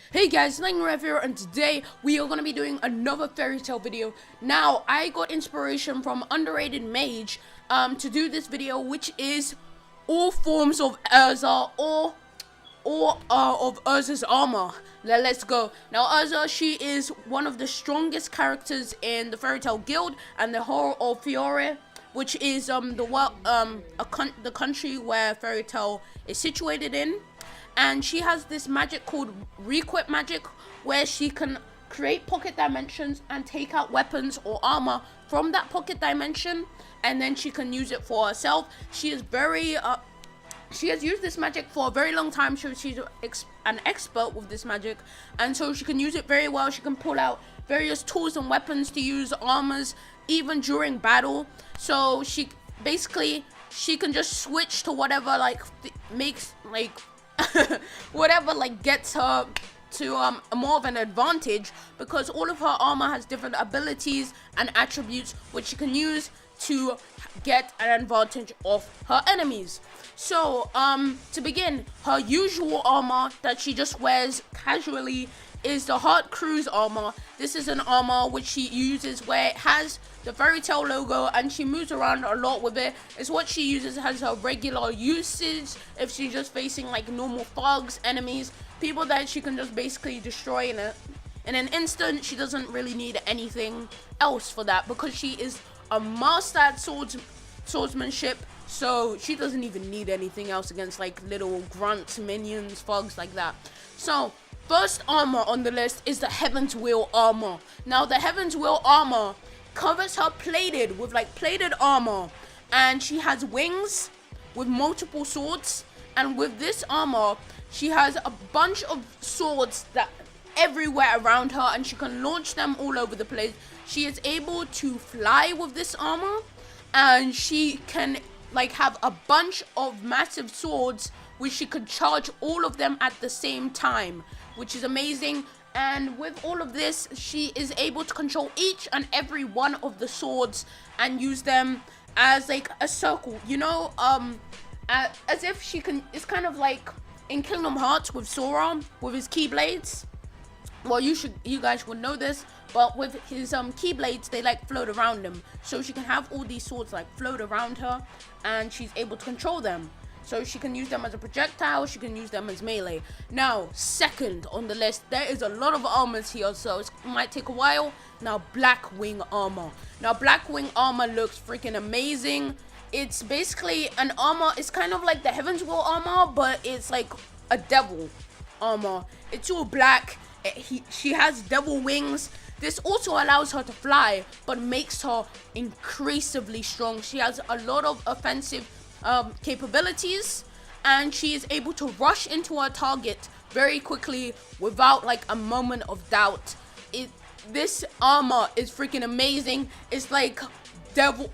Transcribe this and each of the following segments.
Hey guys, Rev here, and today we are going to be doing another fairy tale video. Now, I got inspiration from Underrated Mage to do this video, which is all forms of Erza or of Erza's armor. Now, let's go. Now, Erza, she is one of the strongest characters in the Fairy Tale Guild and the whole of Fiore, which is the country where Fairy Tale is situated in. And she has this magic called Requip magic, where she can create pocket dimensions and take out weapons or armor from that pocket dimension, and then she can use it for herself. She is she has used this magic for a very long time, so she's an expert with this magic, and so she can use it very well. She can pull out various tools and weapons to use armors even during battle. So she can just switch to whatever whatever gets her to more of an advantage, because all of her armor has different abilities and attributes which she can use to get an advantage of her enemies. So to begin, her usual armor that she just wears casually is the Heart Cruise armor. This is an armor which she uses where it has the Fairy Tale logo, and she moves around a lot with it. It's what she uses as her regular usage if she's just facing like normal thugs, enemies, people that she can just basically destroy in an instant. She doesn't really need anything else for that, because she is a master at swordsmanship, so she doesn't even need anything else against like little grunts, minions, thugs like that. So first armor on the list is the Heaven's Wheel armor. Now, the Heaven's Wheel armor covers her with plated armor, and she has wings with multiple swords. And with this armor, she has a bunch of swords that everywhere around her, and she can launch them all over the place. She is able to fly with this armor, and she can have a bunch of massive swords which she could charge all of them at the same time, which is amazing. And with all of this, she is able to control each and every one of the swords and use them as like a circle, as if she can. It's kind of like in Kingdom Hearts with Sora with his keyblades. Well, you guys would know this, but with his keyblades, they float around him, so she can have all these swords float around her, and she's able to control them. So she can use them as a projectile, she can use them as melee. Now, second on the list, there is a lot of armors here, so it might take a while. Now, Black Wing armor. Now, Black Wing armor looks freaking amazing. It's basically an armor. It's kind of like the Heaven's Wheel armor, but it's like a devil armor. It's all black. She has devil wings. This also allows her to fly, but makes her increasingly strong. She has a lot of offensive capabilities, and she is able to rush into her target very quickly without a moment of doubt. This armor is freaking amazing. It's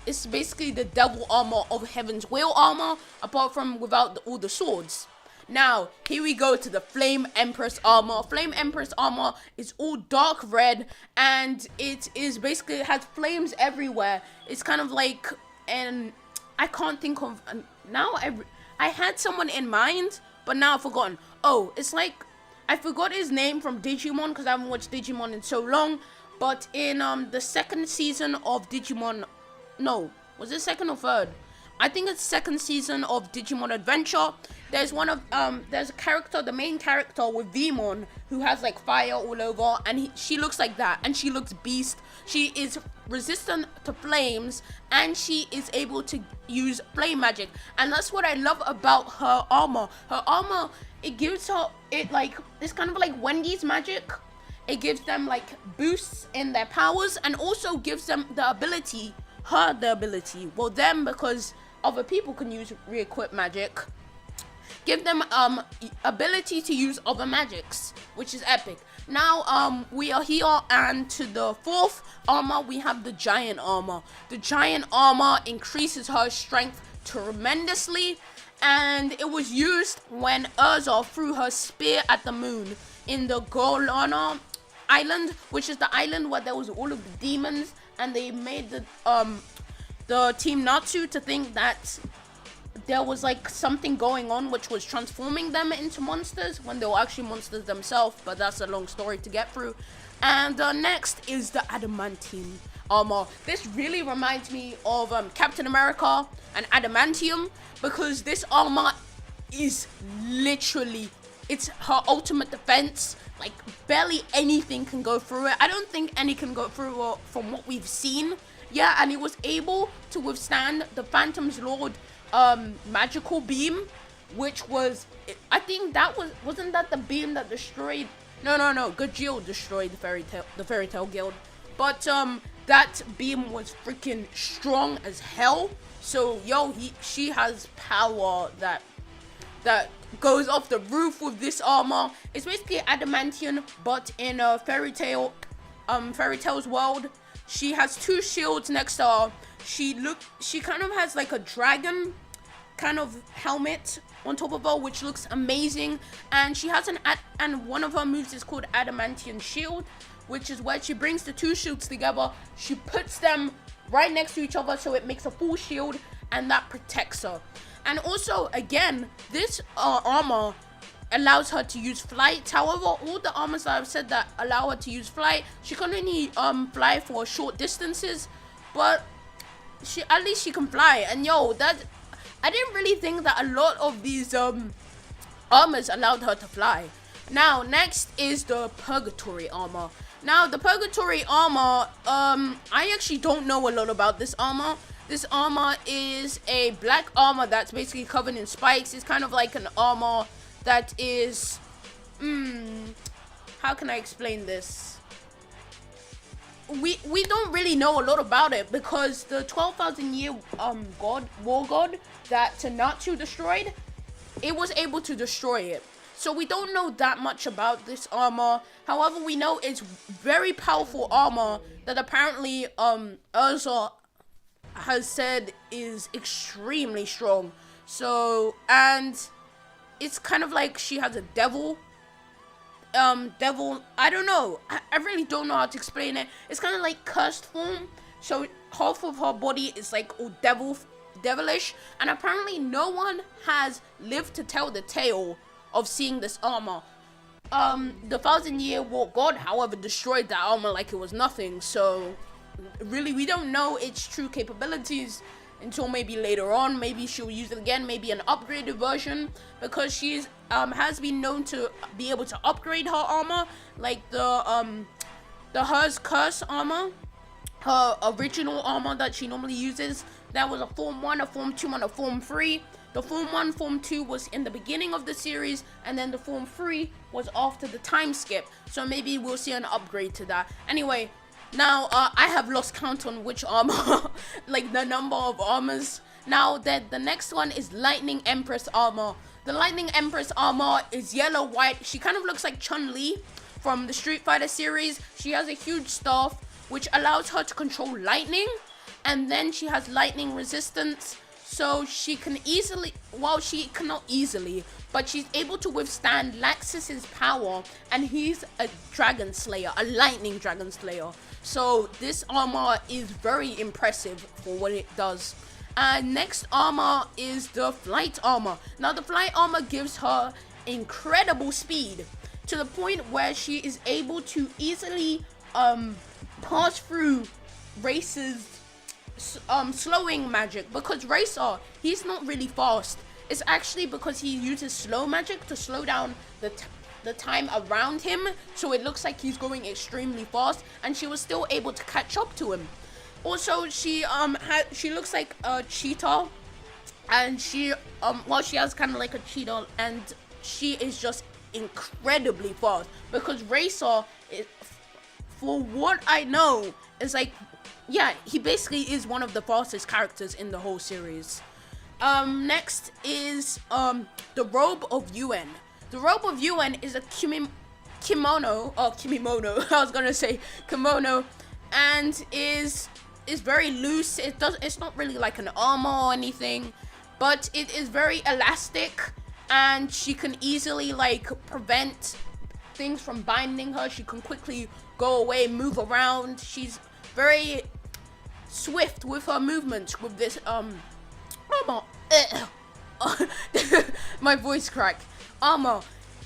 it's basically the devil armor of Heaven's Wheel armor, apart from without all the swords. Now, here we go to the Flame Empress armor. Flame Empress armor is all dark red, and it has flames everywhere. It's kind of I can't think of now. I had someone in mind, but now I've forgotten. Oh, it's I forgot his name from Digimon, because I haven't watched Digimon in so long. But in the second season of Digimon, no, was it second or third? I think it's second season of Digimon Adventure. There's there's a character, the main character with Vmon, who has fire all over, and she looks like that, and she looks beast. She is resistant to flames, and she is able to use flame magic, and that's what I love about her armor. Her armor, it gives her it's kind of like Wendy's magic. It gives them boosts in their powers, and also gives them the ability, well, them, because other people can use re-equip magic, give them ability to use other magics, which is epic. Now we are here, and to the fourth armor we have the Giant armor. The Giant armor increases her strength tremendously, and it was used when Erza threw her spear at the moon in the Golana Island, which is the island where there was all of the demons, and they made the Team Natsu to think that there was like something going on which was transforming them into monsters when they were actually monsters themselves, but that's a long story to get through. And next is the adamantium armor. This really reminds me of Captain America and adamantium, because this armor is literally, it's her ultimate defense. Like, barely anything can go through it. I don't think any can go through it from what we've seen. Yeah, and it was able to withstand the Phantom's Lord magical beam, which was, I think that wasn't that the beam that destroyed, no, Gajeel destroyed the Fairy Tale Guild, but that beam was freaking strong as hell. So yo, she has power that goes off the roof with this armor. It's basically adamantium, but in a Fairy Tale's world. She has two shields next to her. She kind of has like a dragon kind of helmet on top of her, which looks amazing. And she has and one of her moves is called adamantium shield, which is where she brings the two shields together. She puts them right next to each other, so it makes a full shield, and that protects her. And also, again, this armor allows her to use flight. However, all the armors that I've said that allow her to use flight, she can only fly for short distances, but at least she can fly. And yo, I didn't really think that a lot of these armors allowed her to fly. Now, next is the Purgatory armor. Now, the Purgatory armor, I actually don't know a lot about this armor. This armor is a black armor that's basically covered in spikes. It's kind of like an armor that is, how can I explain this? We don't really know a lot about it, because the 12,000 year war god that Tanatsu destroyed, it was able to destroy it. So we don't know that much about this armor. However, we know it's very powerful armor that apparently Erza has said is extremely strong. So, and it's kind of like she has a devil, I don't know, I really don't know how to explain it. It's kind of like cursed form, so half of her body is like all devilish, and apparently no one has lived to tell the tale of seeing this armor. The 1,000-year war god, however, destroyed that armor like it was nothing, so really we don't know its true capabilities until maybe later on. Maybe she'll use it again, maybe an upgraded version, because she's has been known to be able to upgrade her armor, like the Hers Curse armor, her original armor that she normally uses. That was a Form 1, a Form 2, and a Form 3. The Form 1, Form 2 was in the beginning of the series, and then the Form 3 was after the time skip. So maybe we'll see an upgrade to that. Anyway, now, I have lost count on which armor, like the number of armors. Now, the next one is Lightning Empress armor. The Lightning Empress armor is yellow-white. She kind of looks like Chun-Li from the Street Fighter series. She has a huge staff, which allows her to control lightning. And then she has lightning resistance. So she can easily, well, she cannot easily, but she's able to withstand Laxus's power, and he's a dragon slayer, a lightning dragon slayer. So this armor is very impressive for what it does. Next armor is the flight armor. Now the flight armor gives her incredible speed, to the point where she is able to easily pass through Racer's slowing magic, because Racer, he's not really fast. It's actually because he uses slow magic to slow down the time around him, so it looks like he's going extremely fast, and she was still able to catch up to him. Also, she looks like a cheetah, and she has kind of like a cheetah, and she is just incredibly fast, because Racer, for what I know, is like, yeah, he basically is one of the fastest characters in the whole series. Next is the Robe of Yuen. The Robe of Yuen is a kimono, I was gonna say kimono, and is very loose. It's not really like an armor or anything, but it is very elastic, and she can easily like prevent things from binding her. She can quickly go away, move around. She's very swift with her movements with this armor. my voice crack. Armor.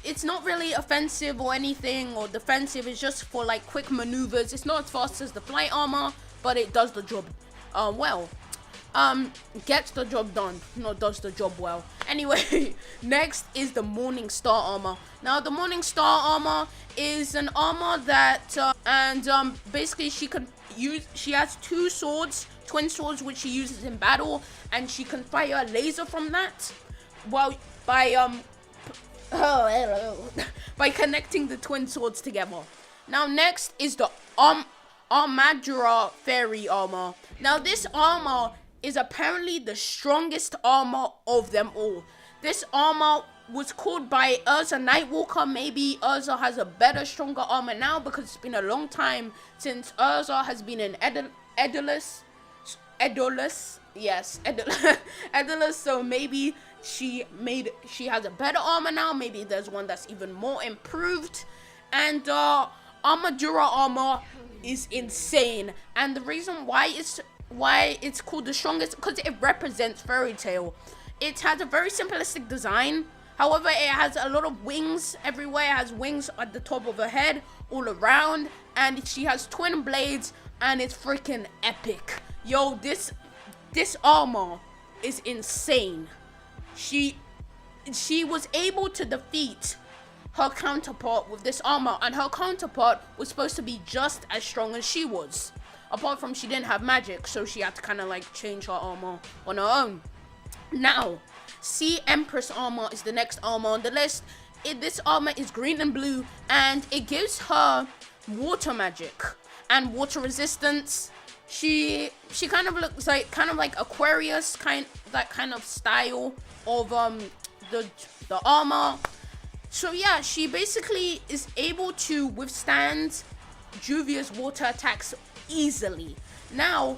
It's not really offensive or anything or defensive. It's just for like quick maneuvers. It's not as fast as the flight armor, but it does the job well. Gets the job done, not does the job well. Anyway, next is the Morning Star armor. Now the Morning Star armor is an armor that basically she has two swords, twin swords, which she uses in battle, and she can fire a laser from that by connecting the twin swords together. Now next is the Armadura Fairy armor. Now this armor is apparently the strongest armor of them all. This armor was called by Erza Nightwalker. Maybe Erza has a better, stronger armor now because it's been a long time since Erza has been in Edolus. Yes, Edolus. So maybe she has a better armor now. Maybe there's one that's even more improved. And Armadura armor is insane. And the reason why it's called the strongest, because it represents Fairy Tail. It has a very simplistic design. However, it has a lot of wings everywhere. It has wings at the top of her head, all around, and she has twin blades, and it's freaking epic. Yo, this armor is insane. She was able to defeat her counterpart with this armor, and her counterpart was supposed to be just as strong as she was. Apart from she didn't have magic, so she had to kind of like change her armor on her own. Now, Sea Empress armor is the next armor on the list. This armor is green and blue, and it gives her water magic and water resistance. She kind of looks like Aquarius, that kind of style of the armor. So yeah, she basically is able to withstand Juvia's water attacks easily. Now,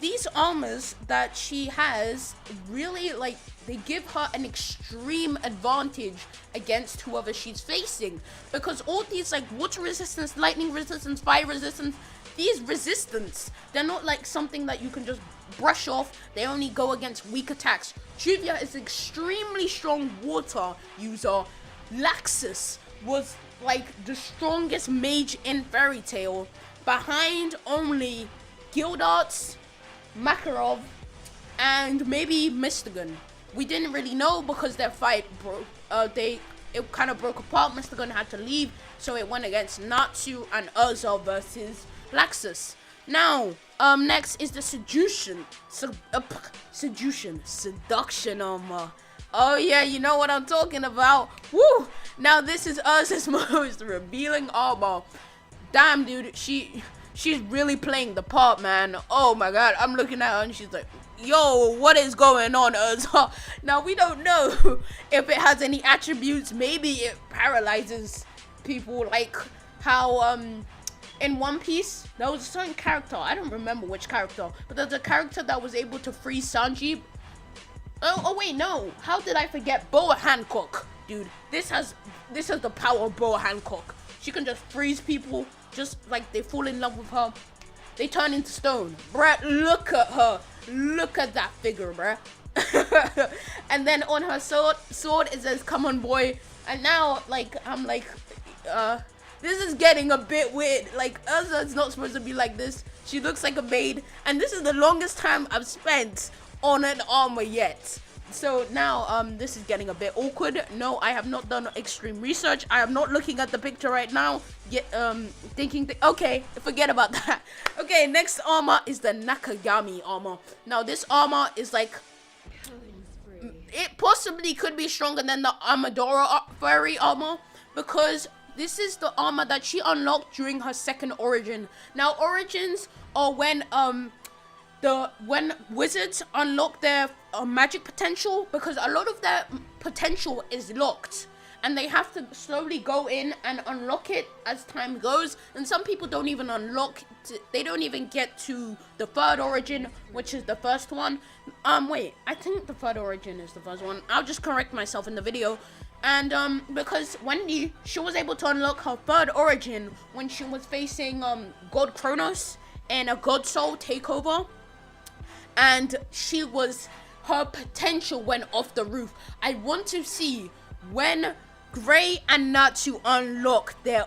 these armors that she has really, like, they give her an extreme advantage against whoever she's facing, because all these like water resistance, lightning resistance, fire resistance, these resistance, they're not like something that you can just brush off. They only go against weak attacks. Juvia is an extremely strong water user. Laxus was like the strongest mage in Fairy Tail, behind only Gildarts, Makarov, and maybe Mystigan. We didn't really know because their fight it kind of broke apart. Mystigan had to leave, so it went against Natsu and Erza versus Laxus. Now, next is the Seduction armor. Oh yeah, you know what I'm talking about. Woo! Now this is Erza's most revealing armor. Damn, dude, she's really playing the part, man. Oh my god, I'm looking at her and she's like, yo, what is going on, Erza? Now, we don't know if it has any attributes. Maybe it paralyzes people, like how, in One Piece, there was a certain character, I don't remember which character, but there's a character that was able to freeze Sanji. Oh wait, no. How did I forget Boa Hancock? Dude, this has the power of Boa Hancock. She can just freeze people, just like they fall in love with her. They turn into stone. Bruh, look at her. Look at that figure, bruh. And then on her sword it says, come on, boy. And now, like, I'm like, this is getting a bit weird. Like, Erza's not supposed to be like this. She looks like a maid. And this is the longest time I've spent on an armor yet. So now, this is getting a bit awkward. No, I have not done extreme research. I am not looking at the picture right now, yet, thinking, okay, forget about that. Okay, next armor is the Nakagami armor. Now, this armor is like, it possibly could be stronger than the Armadura Fairy armor, because this is the armor that she unlocked during her second origin. Now, origins are when wizards unlock their magic potential, because a lot of their potential is locked and they have to slowly go in and unlock it as time goes. And some people don't even unlock it. They don't even get to the third origin, which is the first one. Wait, I think the third origin is the first one. I'll just correct myself in the video. And because Wendy, she was able to unlock her third origin when she was facing God Kronos in a God Soul takeover. And her potential went off the roof. I want to see when Gray and Natsu unlock their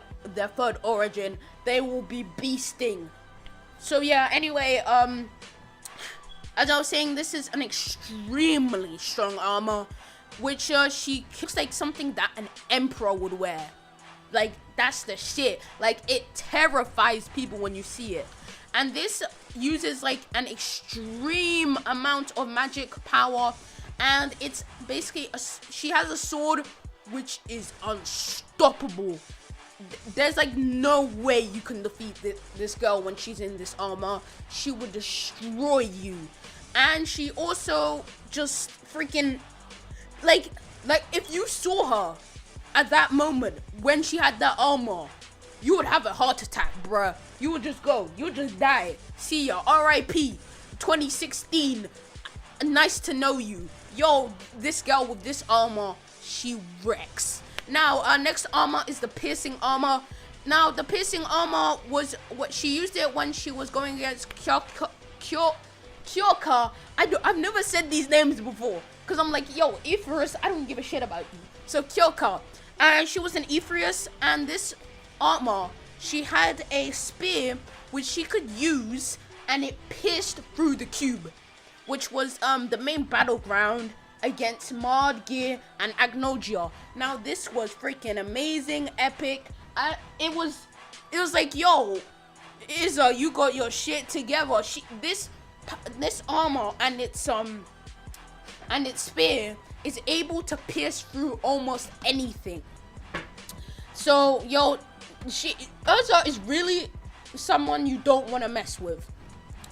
third origin, they will be beasting. So yeah, anyway, as I was saying, this is an extremely strong armor, which she looks like something that an emperor would wear. Like, that's the shit. Like, it terrifies people when you see it. And this uses like an extreme amount of magic power, and it's basically she has a sword which is unstoppable. There's like no way you can defeat this girl when she's in this armor. She would destroy you. And she also just freaking like if you saw her at that moment when she had that armor, you would have a heart attack, bruh. You would just go. You would just die. See ya. R.I.P. 2016. Nice to know you. Yo, this girl with this armor, she wrecks. Now, our next armor is the piercing armor. Now, the piercing armor was what she used it when she was going against Kyoka. I've never said these names before, because I'm like, yo, Ephraim, I don't give a shit about you. So, Kyoka. And she was an Ephraim, and this armor, she had a spear which she could use, and it pierced through the cube, which was the main battleground against Mardgear and Agnogia. Now this was freaking amazing, epic. It was like, yo, Erza, you got your shit together. This armor and its spear is able to pierce through almost anything. So, yo, Erza is really someone you don't want to mess with.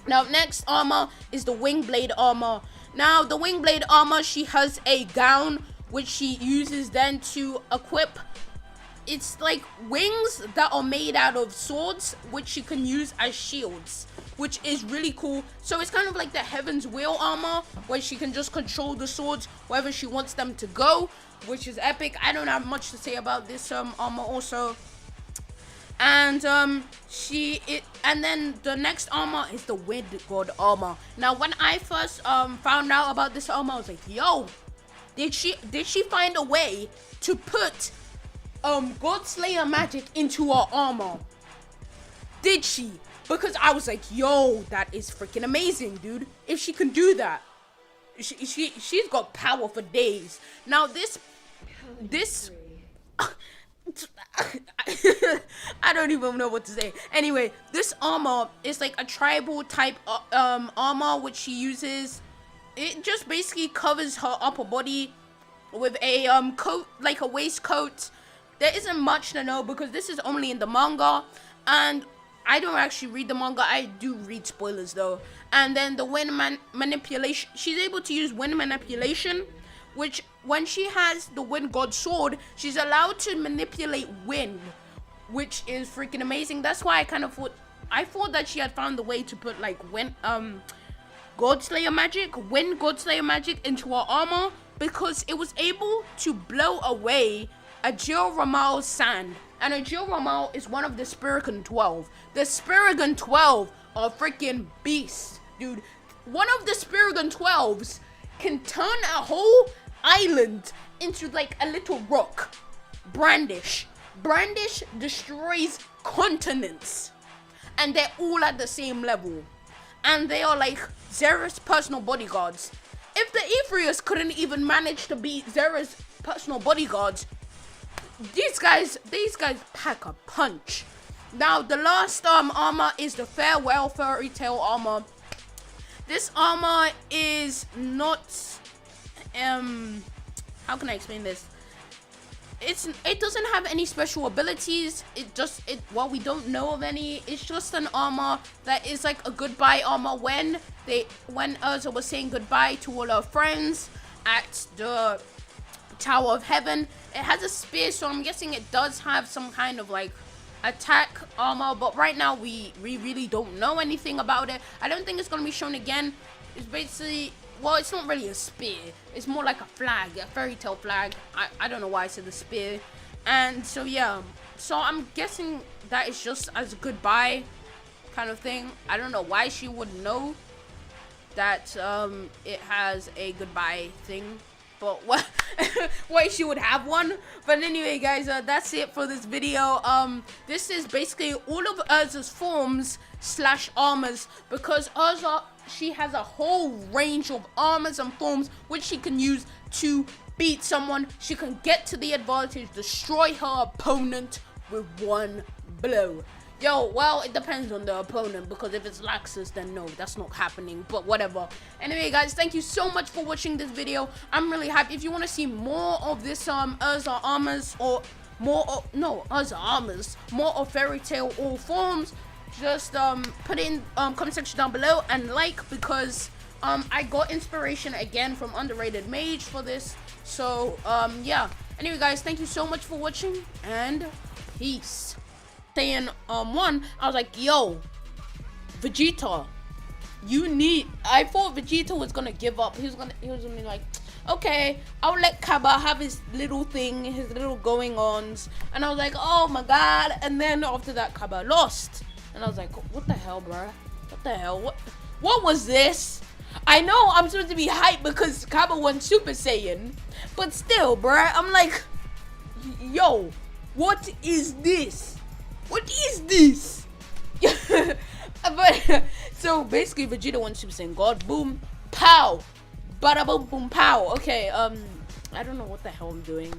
Now, next armor is the Wingblade armor. Now, the Wingblade armor, she has a gown which she uses then to equip. It's like wings that are made out of swords, which she can use as shields, which is really cool. So it's kind of like the Heaven's Wheel armor, where she can just control the swords wherever she wants them to go, which is epic. I don't have much to say about this armor also. And and then the next armor is the Wind God armor. Now, when I first found out about this armor, I was like, yo, did she find a way to put Godslayer magic into her armor? Did she? Because I was like, yo, that is freaking amazing, dude. If she can do that, she's got power for days. Now this I don't even know what to say. Anyway, this armor is like a tribal type armor, which she uses. It just basically covers her upper body with a coat, like a waistcoat. There isn't much to know because this is only in the manga, and I don't actually read the manga. I do read spoilers though. And then the wind manipulation. She's able to use wind manipulation, which when she has the Wind God sword, she's allowed to manipulate wind, which is freaking amazing. That's why I thought that she had found the way to put like wind Godslayer magic into her armor, because it was able to blow away Agil Ramal's sand. And Agil Ramal is one of the Spirigan 12. The Spirigan 12 are freaking beasts, dude. One of the Spirigan 12s can turn a whole island into like a little rock. Brandish destroys continents, and they're all at the same level, and they are like Zera's personal bodyguards. If the Ephraim couldn't even manage to beat Zera's personal bodyguards, these guys pack a punch. Now the last armor is the Farewell Fairy Tale armor. This armor is not how can I explain this? It doesn't have any special abilities. Well, we don't know of any. It's just an armor that is like a goodbye armor. When Erza was saying goodbye to all her friends at the Tower of Heaven, it has a spear, so I'm guessing it does have some kind of like attack armor, but right now we really don't know anything about it. I don't think it's gonna be shown again. It's basically, well, it's not really a spear. It's more like a flag, a fairy tale flag. I don't know why I said the spear. And so yeah, so I'm guessing that it's just as a goodbye kind of thing. I don't know why she would know that it has a goodbye thing. But what? Wait, she would have one. But anyway, guys, that's it for this video. This is basically all of Erza's forms / armors, because Erza, she has a whole range of armors and forms which she can use to beat someone. She can get to the advantage, destroy her opponent with one blow. Yo, well, it depends on the opponent, because if it's Laxus, then no, that's not happening, but whatever. Anyway, guys, thank you so much for watching this video. I'm really happy. If you want to see more of this Erza armors, or more of, no, Erza armors, more of Fairy Tail all forms, just put it in comment section down below and like, because I got inspiration again from Underrated Mage for this. So yeah. Anyway, guys, thank you so much for watching, and peace. Saying one, I was like, yo, Vegeta, you need. I thought Vegeta was gonna give up. He was gonna be like, okay, I'll let Kaba have his little thing, his little going ons. And I was like, oh my god. And then after that, Kaba lost, and I was like, what the hell, bruh? What the hell? What was this? I know I'm supposed to be hyped because Kaba won Super Saiyan, but still, bruh, I'm like, yo, what is this? What is this? But so basically, Vegeta won Super Saiyan God. Boom, pow, bada boom, boom, pow. Okay, I don't know what the hell I'm doing.